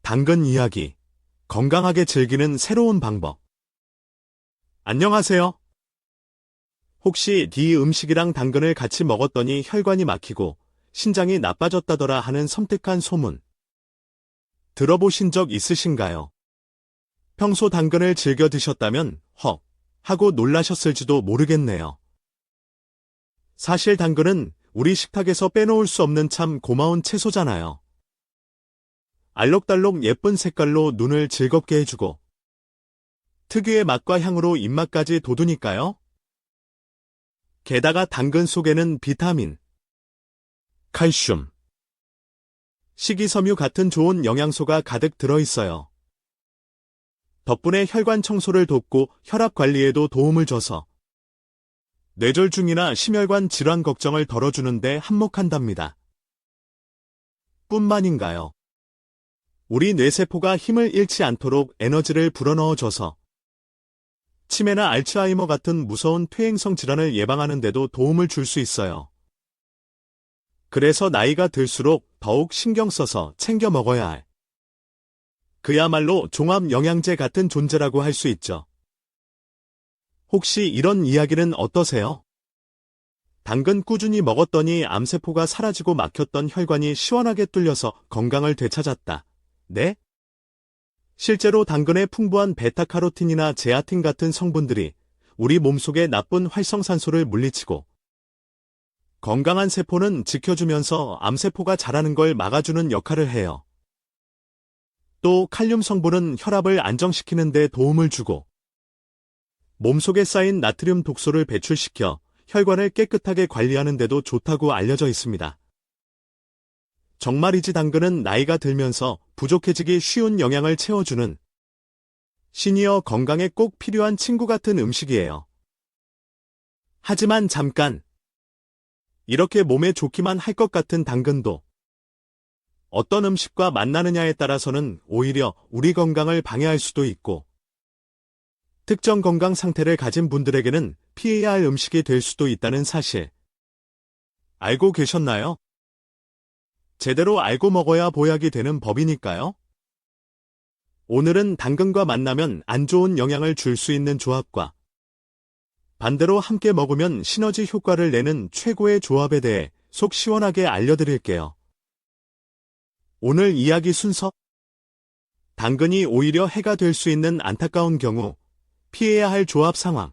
당근 이야기. 건강하게 즐기는 새로운 방법. 안녕하세요. 혹시 네 음식이랑 당근을 같이 먹었더니 혈관이 막히고 신장이 나빠졌다더라 하는 섬뜩한 소문. 들어보신 적 있으신가요? 평소 당근을 즐겨 드셨다면 헉 하고 놀라셨을지도 모르겠네요. 사실 당근은 우리 식탁에서 빼놓을 수 없는 참 고마운 채소잖아요. 알록달록 예쁜 색깔로 눈을 즐겁게 해주고 특유의 맛과 향으로 입맛까지 돋우니까요. 게다가 당근 속에는 비타민, 칼슘, 식이섬유 같은 좋은 영양소가 가득 들어있어요. 덕분에 혈관 청소를 돕고 혈압 관리에도 도움을 줘서 뇌졸중이나 심혈관 질환 걱정을 덜어주는데 한몫한답니다. 뿐만인가요? 우리 뇌세포가 힘을 잃지 않도록 에너지를 불어넣어줘서 치매나 알츠하이머 같은 무서운 퇴행성 질환을 예방하는 데도 도움을 줄 수 있어요. 그래서 나이가 들수록 더욱 신경 써서 챙겨 먹어야 할 그야말로 종합 영양제 같은 존재라고 할 수 있죠. 혹시 이런 이야기는 어떠세요? 당근 꾸준히 먹었더니 암세포가 사라지고 막혔던 혈관이 시원하게 뚫려서 건강을 되찾았다. 네? 실제로 당근의 풍부한 베타카로틴이나 제아틴 같은 성분들이 우리 몸속의 나쁜 활성산소를 물리치고 건강한 세포는 지켜주면서 암세포가 자라는 걸 막아주는 역할을 해요. 또 칼륨 성분은 혈압을 안정시키는 데 도움을 주고 몸속에 쌓인 나트륨 독소를 배출시켜 혈관을 깨끗하게 관리하는 데도 좋다고 알려져 있습니다. 정말이지 당근은 나이가 들면서 부족해지기 쉬운 영양을 채워주는 시니어 건강에 꼭 필요한 친구 같은 음식이에요. 하지만 잠깐! 이렇게 몸에 좋기만 할 것 같은 당근도 어떤 음식과 만나느냐에 따라서는 오히려 우리 건강을 방해할 수도 있고 특정 건강 상태를 가진 분들에게는 피해야 할 음식이 될 수도 있다는 사실. 알고 계셨나요? 제대로 알고 먹어야 보약이 되는 법이니까요. 오늘은 당근과 만나면 안 좋은 영향을 줄 수 있는 조합과 반대로 함께 먹으면 시너지 효과를 내는 최고의 조합에 대해 속 시원하게 알려드릴게요. 오늘 이야기 순서. 당근이 오히려 해가 될 수 있는 안타까운 경우 피해야 할 조합 상황.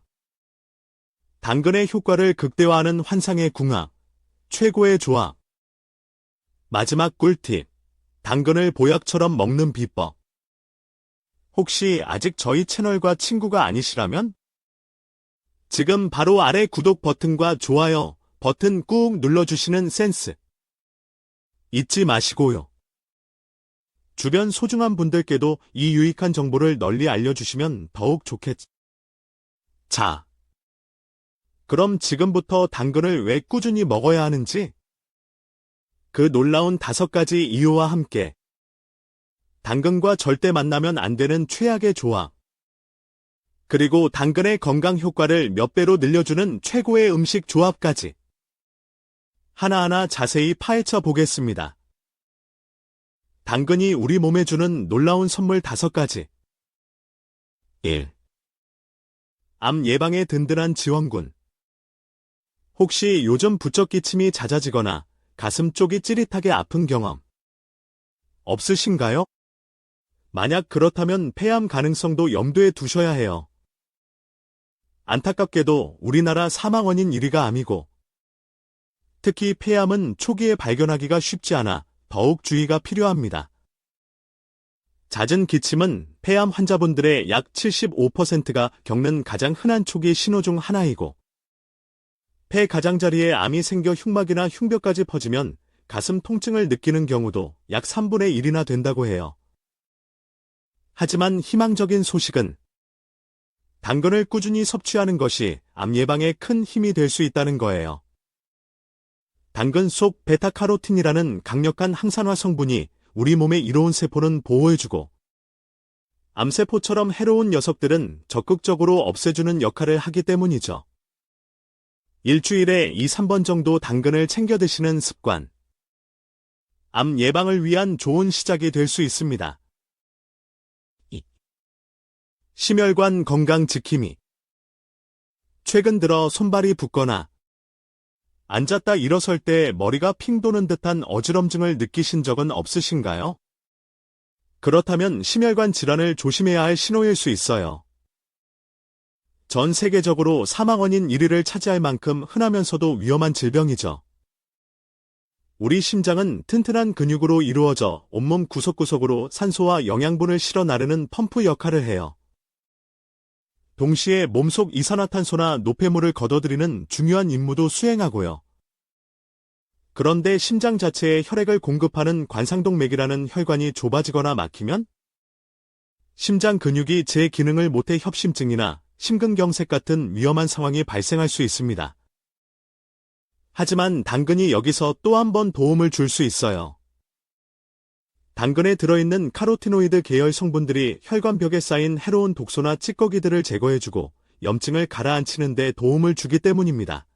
당근의 효과를 극대화하는 환상의 궁합, 최고의 조합. 마지막 꿀팁, 당근을 보약처럼 먹는 비법. 혹시 아직 저희 채널과 친구가 아니시라면 지금 바로 아래 구독 버튼과 좋아요 버튼 꾹 눌러주시는 센스 잊지 마시고요. 주변 소중한 분들께도 이 유익한 정보를 널리 알려주시면 더욱 좋겠죠. 자, 그럼 지금부터 당근을 왜 꾸준히 먹어야 하는지 그 놀라운 5가지 이유와 함께 당근과 절대 만나면 안 되는 최악의 조합 그리고 당근의 건강 효과를 몇 배로 늘려주는 최고의 음식 조합까지 하나하나 자세히 파헤쳐 보겠습니다. 당근이 우리 몸에 주는 놀라운 선물 5가지. 1. 암 예방에 든든한 지원군. 혹시 요즘 부쩍 기침이 잦아지거나 가슴 쪽이 찌릿하게 아픈 경험 없으신가요? 만약 그렇다면 폐암 가능성도 염두에 두셔야 해요. 안타깝게도 우리나라 사망 원인 1위가 암이고 특히 폐암은 초기에 발견하기가 쉽지 않아 더욱 주의가 필요합니다. 잦은 기침은 폐암 환자분들의 약 75%가 겪는 가장 흔한 초기 신호 중 하나이고 폐 가장자리에 암이 생겨 흉막이나 흉벽까지 퍼지면 가슴 통증을 느끼는 경우도 약 3분의 1이나 된다고 해요. 하지만 희망적인 소식은 당근을 꾸준히 섭취하는 것이 암 예방에 큰 힘이 될 수 있다는 거예요. 당근 속 베타카로틴이라는 강력한 항산화 성분이 우리 몸의 이로운 세포는 보호해주고 암세포처럼 해로운 녀석들은 적극적으로 없애주는 역할을 하기 때문이죠. 일주일에 2~3번 정도 당근을 챙겨 드시는 습관. 암 예방을 위한 좋은 시작이 될 수 있습니다. 심혈관 건강 지킴이. 최근 들어 손발이 붓거나 앉았다 일어설 때 머리가 핑 도는 듯한 어지럼증을 느끼신 적은 없으신가요? 그렇다면 심혈관 질환을 조심해야 할 신호일 수 있어요. 전 세계적으로 사망 원인 1위를 차지할 만큼 흔하면서도 위험한 질병이죠. 우리 심장은 튼튼한 근육으로 이루어져 온몸 구석구석으로 산소와 영양분을 실어 나르는 펌프 역할을 해요. 동시에 몸속 이산화탄소나 노폐물을 걷어들이는 중요한 임무도 수행하고요. 그런데 심장 자체에 혈액을 공급하는 관상동맥이라는 혈관이 좁아지거나 막히면 심장 근육이 제 기능을 못해 협심증이나 심근경색 같은 위험한 상황이 발생할 수 있습니다. 하지만 당근이 여기서 또 한 번 도움을 줄 수 있어요. 당근에 들어있는 카로티노이드 계열 성분들이 혈관벽에 쌓인 해로운 독소나 찌꺼기들을 제거해주고 염증을 가라앉히는 데 도움을 주기 때문입니다.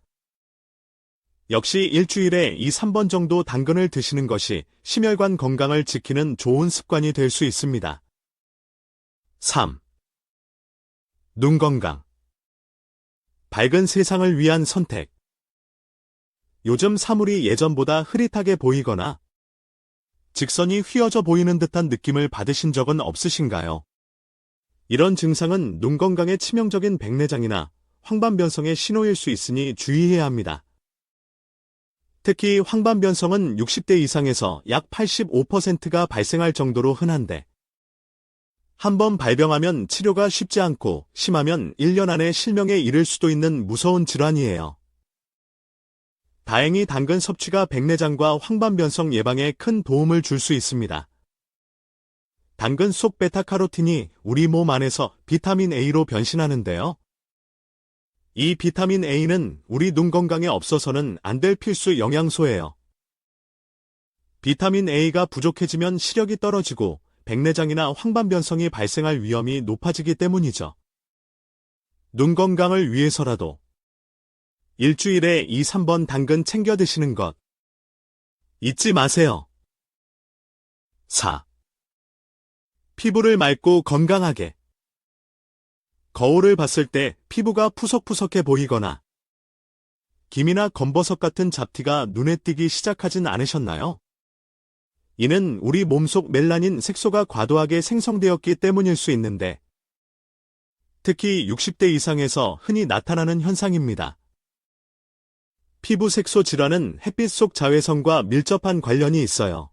역시 일주일에 2~3번 정도 당근을 드시는 것이 심혈관 건강을 지키는 좋은 습관이 될 수 있습니다. 3. 눈 건강. 밝은 세상을 위한 선택. 요즘 사물이 예전보다 흐릿하게 보이거나 직선이 휘어져 보이는 듯한 느낌을 받으신 적은 없으신가요? 이런 증상은 눈 건강에 치명적인 백내장이나 황반변성의 신호일 수 있으니 주의해야 합니다. 특히 황반변성은 60대 이상에서 약 85%가 발생할 정도로 흔한데 한번 발병하면 치료가 쉽지 않고 심하면 1년 안에 실명에 이를 수도 있는 무서운 질환이에요. 다행히 당근 섭취가 백내장과 황반변성 예방에 큰 도움을 줄 수 있습니다. 당근 속 베타카로틴이 우리 몸 안에서 비타민 A로 변신하는데요. 이 비타민 A는 우리 눈 건강에 없어서는 안 될 필수 영양소예요. 비타민 A가 부족해지면 시력이 떨어지고 백내장이나 황반변성이 발생할 위험이 높아지기 때문이죠. 눈 건강을 위해서라도 일주일에 2~3번 당근 챙겨 드시는 것 잊지 마세요. 4. 피부를 맑고 건강하게. 거울을 봤을 때 피부가 푸석푸석해 보이거나 김이나 검버섯 같은 잡티가 눈에 띄기 시작하진 않으셨나요? 이는 우리 몸속 멜라닌 색소가 과도하게 생성되었기 때문일 수 있는데 특히 60대 이상에서 흔히 나타나는 현상입니다. 피부 색소 질환은 햇빛 속 자외선과 밀접한 관련이 있어요.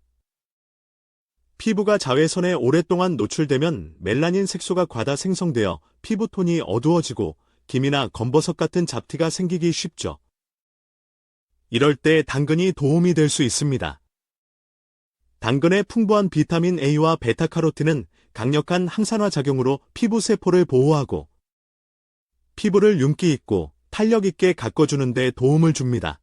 피부가 자외선에 오랫동안 노출되면 멜라닌 색소가 과다 생성되어 피부톤이 어두워지고 김이나 검버섯 같은 잡티가 생기기 쉽죠. 이럴 때 당근이 도움이 될 수 있습니다. 당근의 풍부한 비타민 A와 베타카로틴은 강력한 항산화 작용으로 피부 세포를 보호하고 피부를 윤기 있고 탄력 있게 가꿔주는 데 도움을 줍니다.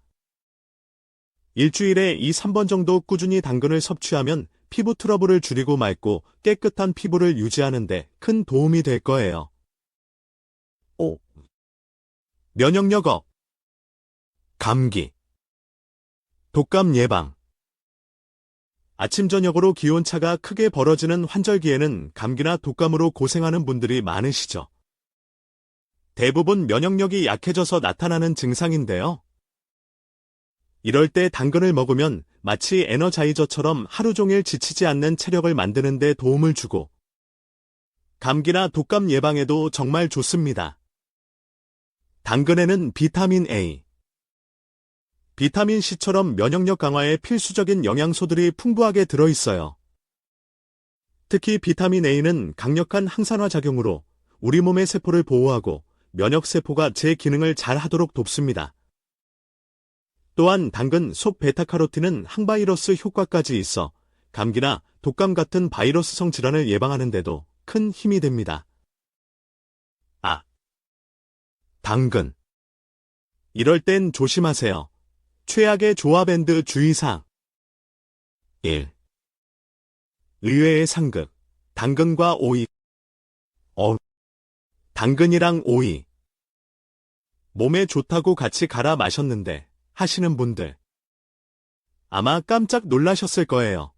일주일에 2~3번 정도 꾸준히 당근을 섭취하면 피부 트러블을 줄이고 맑고 깨끗한 피부를 유지하는 데 큰 도움이 될 거예요. 5. 면역력 업. 감기. 독감 예방. 아침 저녁으로 기온차가 크게 벌어지는 환절기에는 감기나 독감으로 고생하는 분들이 많으시죠. 대부분 면역력이 약해져서 나타나는 증상인데요. 이럴 때 당근을 먹으면 마치 에너자이저처럼 하루 종일 지치지 않는 체력을 만드는 데 도움을 주고 감기나 독감 예방에도 정말 좋습니다. 당근에는 비타민 A, 비타민 C처럼 면역력 강화에 필수적인 영양소들이 풍부하게 들어있어요. 특히 비타민 A는 강력한 항산화 작용으로 우리 몸의 세포를 보호하고 면역세포가 제 기능을 잘 하도록 돕습니다. 또한 당근 속 베타카로틴은 항바이러스 효과까지 있어 감기나 독감 같은 바이러스성 질환을 예방하는 데도 큰 힘이 됩니다. 당근. 이럴 땐 조심하세요. 최악의 조합&드 주의사항. 1. 의외의 상극. 당근과 오이. 당근이랑 오이. 몸에 좋다고 같이 갈아 마셨는데 하시는 분들. 아마 깜짝 놀라셨을 거예요.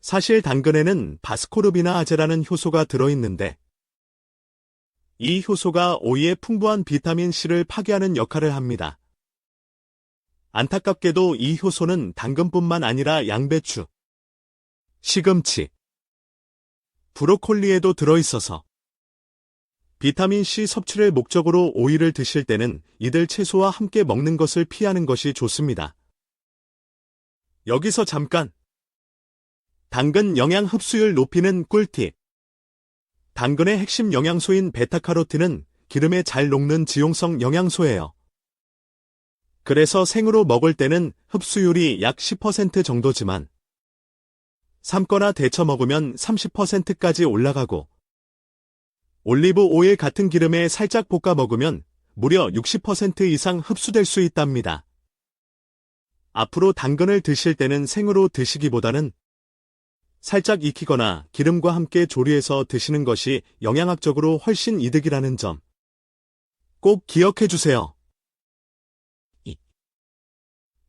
사실 당근에는 바스코르비나아제라는 효소가 들어있는데 이 효소가 오이의 풍부한 비타민 C를 파괴하는 역할을 합니다. 안타깝게도 이 효소는 당근뿐만 아니라 양배추, 시금치, 브로콜리에도 들어있어서 비타민C 섭취를 목적으로 오이를 드실 때는 이들 채소와 함께 먹는 것을 피하는 것이 좋습니다. 여기서 잠깐! 당근 영양 흡수율 높이는 꿀팁. 당근의 핵심 영양소인 베타카로틴은 기름에 잘 녹는 지용성 영양소예요. 그래서 생으로 먹을 때는 흡수율이 약 10% 정도지만 삶거나 데쳐 먹으면 30%까지 올라가고 올리브 오일 같은 기름에 살짝 볶아 먹으면 무려 60% 이상 흡수될 수 있답니다. 앞으로 당근을 드실 때는 생으로 드시기보다는 살짝 익히거나 기름과 함께 조리해서 드시는 것이 영양학적으로 훨씬 이득이라는 점 꼭 기억해 주세요.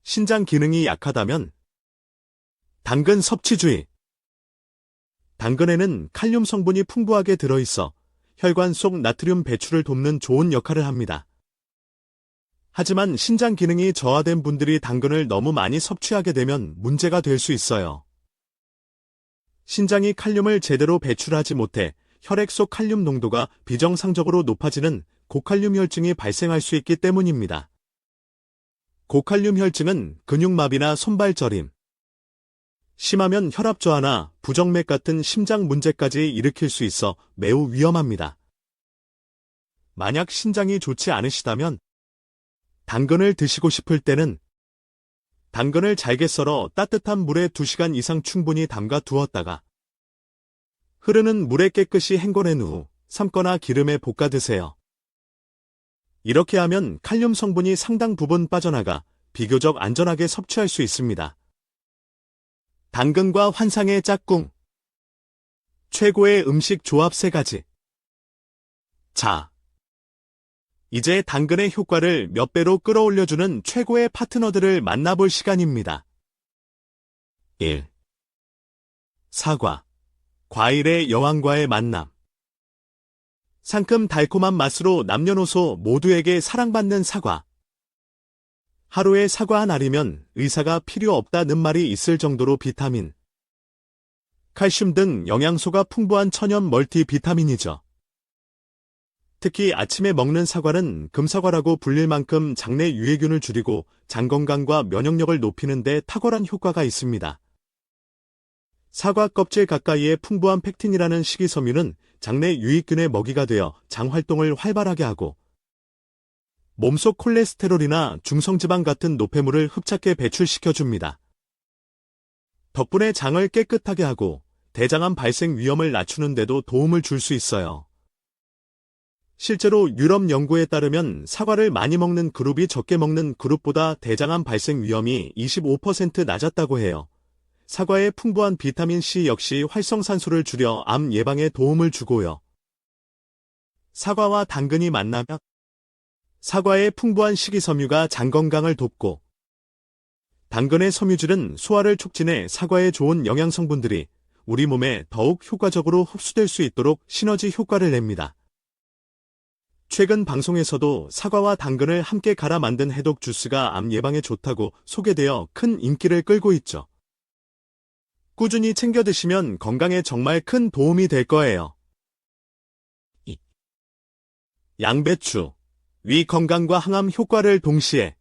신장 기능이 약하다면 당근 섭취 주의. 당근에는 칼륨 성분이 풍부하게 들어있어 혈관 속 나트륨 배출을 돕는 좋은 역할을 합니다. 하지만 신장 기능이 저하된 분들이 당근을 너무 많이 섭취하게 되면 문제가 될 수 있어요. 신장이 칼륨을 제대로 배출하지 못해 혈액 속 칼륨 농도가 비정상적으로 높아지는 고칼륨 혈증이 발생할 수 있기 때문입니다. 고칼륨 혈증은 근육마비나 손발 저림, 심하면 혈압 저하나 부정맥 같은 심장 문제까지 일으킬 수 있어 매우 위험합니다. 만약 신장이 좋지 않으시다면 당근을 드시고 싶을 때는 당근을 잘게 썰어 따뜻한 물에 2시간 이상 충분히 담가 두었다가 흐르는 물에 깨끗이 헹궈낸 후 삶거나 기름에 볶아 드세요. 이렇게 하면 칼륨 성분이 상당 부분 빠져나가 비교적 안전하게 섭취할 수 있습니다. 당근과 환상의 짝꿍. 최고의 음식 조합 3가지. 자, 이제 당근의 효과를 몇 배로 끌어올려주는 최고의 파트너들을 만나볼 시간입니다. 1. 사과. 과일의 여왕과의 만남. 상큼 달콤한 맛으로 남녀노소 모두에게 사랑받는 사과. 하루에 사과 한 알이면 의사가 필요 없다는 말이 있을 정도로 비타민, 칼슘 등 영양소가 풍부한 천연 멀티비타민이죠. 특히 아침에 먹는 사과는 금사과라고 불릴 만큼 장내 유해균을 줄이고 장 건강과 면역력을 높이는 데 탁월한 효과가 있습니다. 사과 껍질 가까이에 풍부한 팩틴이라는 식이섬유는 장내 유익균의 먹이가 되어 장 활동을 활발하게 하고 몸속 콜레스테롤이나 중성지방 같은 노폐물을 흡착해 배출시켜줍니다. 덕분에 장을 깨끗하게 하고 대장암 발생 위험을 낮추는 데도 도움을 줄 수 있어요. 실제로 유럽 연구에 따르면 사과를 많이 먹는 그룹이 적게 먹는 그룹보다 대장암 발생 위험이 25% 낮았다고 해요. 사과의 풍부한 비타민C 역시 활성산소를 줄여 암 예방에 도움을 주고요. 사과와 당근이 만나면 사과의 풍부한 식이섬유가 장 건강을 돕고 당근의 섬유질은 소화를 촉진해 사과에 좋은 영양성분들이 우리 몸에 더욱 효과적으로 흡수될 수 있도록 시너지 효과를 냅니다. 최근 방송에서도 사과와 당근을 함께 갈아 만든 해독 주스가 암 예방에 좋다고 소개되어 큰 인기를 끌고 있죠. 꾸준히 챙겨 드시면 건강에 정말 큰 도움이 될 거예요. 2. 양배추. 위 건강과 항암 효과를 동시에.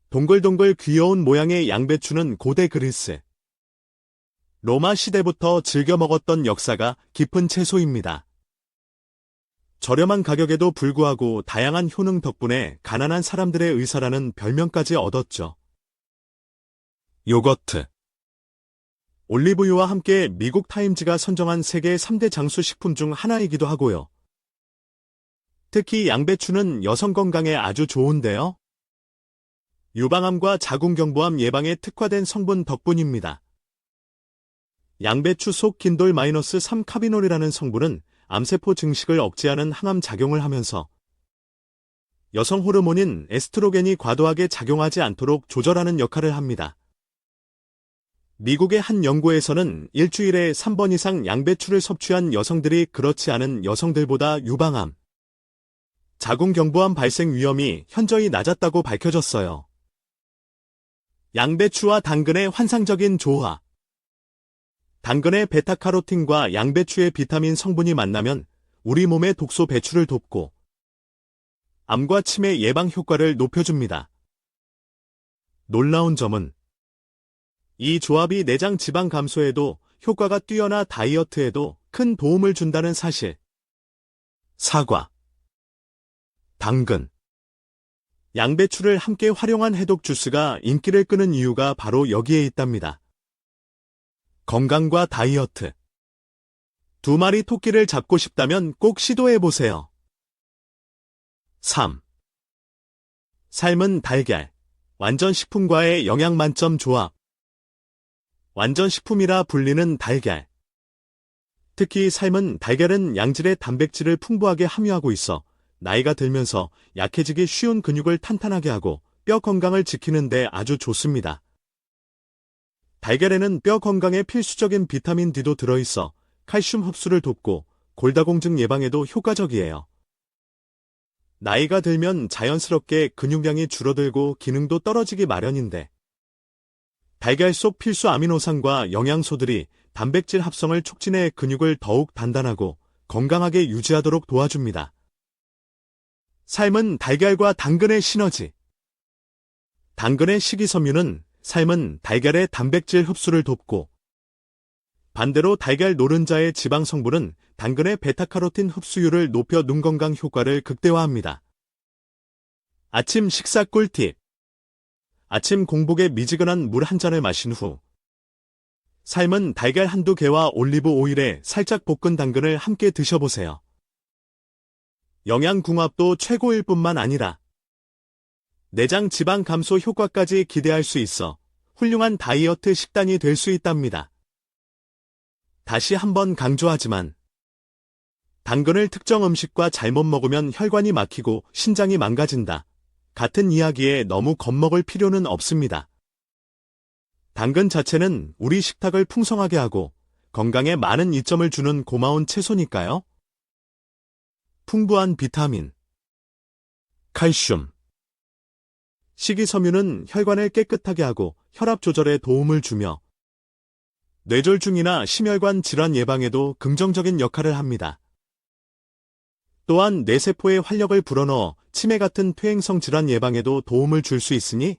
동글동글 귀여운 모양의 양배추는 고대 그리스, 로마 시대부터 즐겨 먹었던 역사가 깊은 채소입니다. 저렴한 가격에도 불구하고 다양한 효능 덕분에 가난한 사람들의 의사라는 별명까지 얻었죠. 요거트. 올리브유와 함께 미국 타임즈가 선정한 세계 3대 장수 식품 중 하나이기도 하고요. 특히 양배추는 여성 건강에 아주 좋은데요. 유방암과 자궁경부암 예방에 특화된 성분 덕분입니다. 양배추 속 긴돌-3카비놀이라는 성분은 암세포 증식을 억제하는 항암 작용을 하면서 여성 호르몬인 에스트로겐이 과도하게 작용하지 않도록 조절하는 역할을 합니다. 미국의 한 연구에서는 일주일에 3번 이상 양배추를 섭취한 여성들이 그렇지 않은 여성들보다 유방암, 자궁경부암 발생 위험이 현저히 낮았다고 밝혀졌어요. 양배추와 당근의 환상적인 조화. 당근의 베타카로틴과 양배추의 비타민 성분이 만나면 우리 몸의 독소 배출을 돕고 암과 치매 예방 효과를 높여줍니다. 놀라운 점은 이 조합이 내장 지방 감소에도 효과가 뛰어나 다이어트에도 큰 도움을 준다는 사실. 사과, 당근, 양배추를 함께 활용한 해독 주스가 인기를 끄는 이유가 바로 여기에 있답니다. 건강과 다이어트. 두 마리 토끼를 잡고 싶다면 꼭 시도해보세요. 3. 삶은 달걀. 완전 식품과의 영양 만점 조합. 완전 식품이라 불리는 달걀. 특히 삶은 달걀은 양질의 단백질을 풍부하게 함유하고 있어 나이가 들면서 약해지기 쉬운 근육을 탄탄하게 하고 뼈 건강을 지키는 데 아주 좋습니다. 달걀에는 뼈 건강에 필수적인 비타민 D도 들어있어 칼슘 흡수를 돕고 골다공증 예방에도 효과적이에요. 나이가 들면 자연스럽게 근육량이 줄어들고 기능도 떨어지기 마련인데 달걀 속 필수 아미노산과 영양소들이 단백질 합성을 촉진해 근육을 더욱 단단하고 건강하게 유지하도록 도와줍니다. 삶은 달걀과 당근의 시너지. 당근의 식이섬유는 삶은 달걀의 단백질 흡수를 돕고 반대로 달걀 노른자의 지방 성분은 당근의 베타카로틴 흡수율을 높여 눈 건강 효과를 극대화합니다. 아침 식사 꿀팁. 아침 공복에 미지근한 물 한 잔을 마신 후 삶은 달걀 한두 개와 올리브 오일에 살짝 볶은 당근을 함께 드셔보세요. 영양궁합도 최고일 뿐만 아니라 내장 지방 감소 효과까지 기대할 수 있어 훌륭한 다이어트 식단이 될 수 있답니다. 다시 한번 강조하지만 당근을 특정 음식과 잘못 먹으면 혈관이 막히고 신장이 망가진다. 같은 이야기에 너무 겁먹을 필요는 없습니다. 당근 자체는 우리 식탁을 풍성하게 하고 건강에 많은 이점을 주는 고마운 채소니까요. 풍부한 비타민, 칼슘, 식이섬유는 혈관을 깨끗하게 하고 혈압 조절에 도움을 주며 뇌졸중이나 심혈관 질환 예방에도 긍정적인 역할을 합니다. 또한 뇌세포의 활력을 불어넣어 치매 같은 퇴행성 질환 예방에도 도움을 줄 수 있으니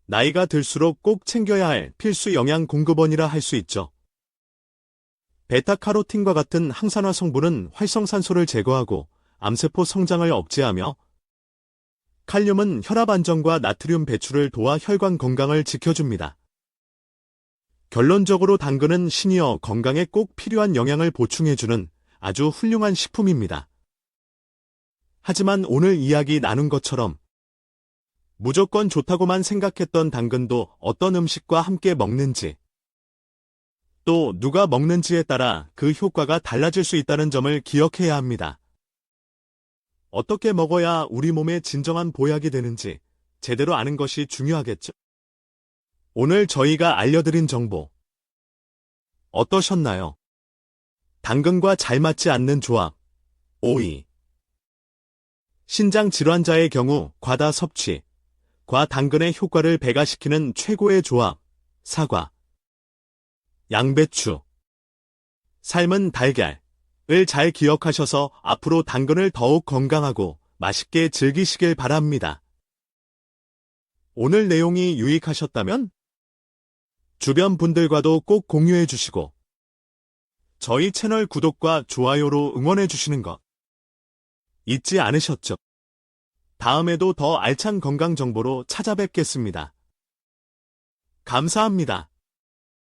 나이가 들수록 꼭 챙겨야 할 필수 영양 공급원이라 할 수 있죠. 베타카로틴과 같은 항산화 성분은 활성산소를 제거하고 암세포 성장을 억제하며 칼륨은 혈압 안정과 나트륨 배출을 도와 혈관 건강을 지켜줍니다. 결론적으로 당근은 시니어 건강에 꼭 필요한 영양을 보충해주는 아주 훌륭한 식품입니다. 하지만 오늘 이야기 나눈 것처럼 무조건 좋다고만 생각했던 당근도 어떤 음식과 함께 먹는지, 또 누가 먹는지에 따라 그 효과가 달라질 수 있다는 점을 기억해야 합니다. 어떻게 먹어야 우리 몸에 진정한 보약이 되는지 제대로 아는 것이 중요하겠죠. 오늘 저희가 알려드린 정보 어떠셨나요? 당근과 잘 맞지 않는 조합, 오이. 신장 질환자의 경우 과다 섭취, 당근의 효과를 배가시키는 최고의 조합, 사과. 양배추, 삶은 달걀을 잘 기억하셔서 앞으로 당근을 더욱 건강하고 맛있게 즐기시길 바랍니다. 오늘 내용이 유익하셨다면 주변 분들과도 꼭 공유해 주시고 저희 채널 구독과 좋아요로 응원해 주시는 것 잊지 않으셨죠? 다음에도 더 알찬 건강 정보로 찾아뵙겠습니다. 감사합니다.